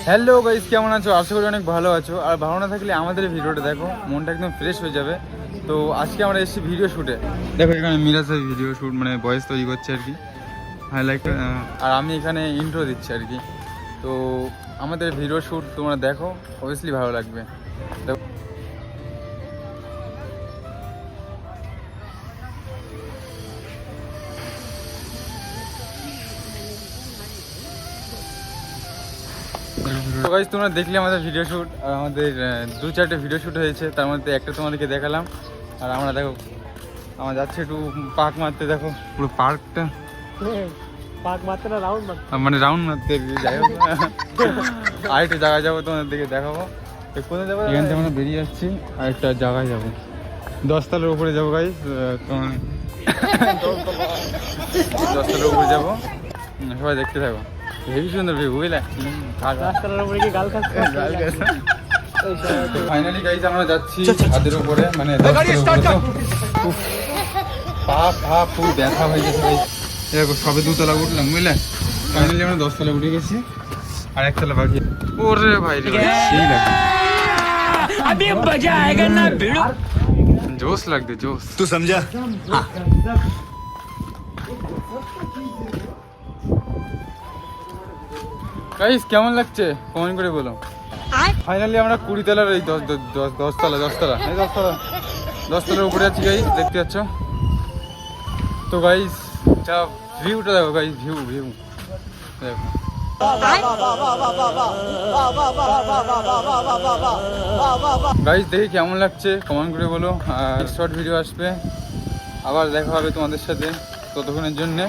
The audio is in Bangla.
হ্যালো গাইস, কেমন আছো? আশা করি অনেক ভালো আছো। আর ভালো না থাকলে আমাদের ভিডিওটা দেখো, মনটা একদম ফ্রেশ হয়ে যাবে। তো আজকে আমরা এসেছি ভিডিও শ্যুটে। দেখো এখানে মিরাজের ভিডিও শ্যুট মানে ভয়েস তৈরি করছে আর কি, হাইলাইট। আর আমি এখানে ইন্ট্রো দিচ্ছি আর কি। তো আমাদের ভিডিও শ্যুট তোমরা দেখো, অবভিয়াসলি ভালো লাগবে। দেখো তো গাইস, তোমরা দেখলে আমাদের ভিডিও শ্যুট। আমাদের 2-4টে ভিডিও শ্যুট হয়েছে, তার মধ্যে একটা তোমাদেরকে দেখালাম। আর আমরা দেখো আমরা যাচ্ছি একটু পার্ক মারতে। দেখো পুরো পার্কটা পাক মারতে না রাউন্ড মারতে, মানে রাউন্ড মারতে যাই হোক। আর একটা জায়গায় যাবো, তোমাদের দিকে দেখাবো। কোথায় যাবো? এখান থেকে আমরা বেরিয়ে যাচ্ছি, আর একটা জায়গায় যাবো, 10 তলার উপরে যাবো গাইস। তোমার 10 তলার উপরে যাবো, সবাই দেখতে থাকো। হেভি সুন্দর ভিউ, বুঝলে? রাস্তার উপরে কি গাল খাচ্ছে? তো ফাইনালি গাইস আমরা যাচ্ছি ছাদের উপরে, মানে 10 তলার উপরে। তো উফ, পা পুরো ব্যথা হয়ে গেছে গাইস। দেখো সবে 2 তলা উঠলাম, বুঝলে? ফাইনালি আমরা 10 তলা উঠে গেছি, আর 1 তলা বাকি। ওরে ভাই রে ভাই, সেই লাগে। अभी मजा आएगा ना भिड़ो। जोश लगते जोश। तू समझा? গাইস কেমন লাগছে কমেন্ট করে বলো। ফাইনালি আমরা 20 তলার এই 10 তলার এই 10 তলার উপরে আছি গাইস, দেখতে পাচ্ছ তো গাইস। যা ভিউটা দেখো গাইস, ভিউ দেখো। গাইস দেখি কেমন লাগছে কমেন্ট করে বলো। আর শর্ট ভিডিও আসবে, আবার দেখা হবে তোমাদের সাথে। ততক্ষণের জন্যে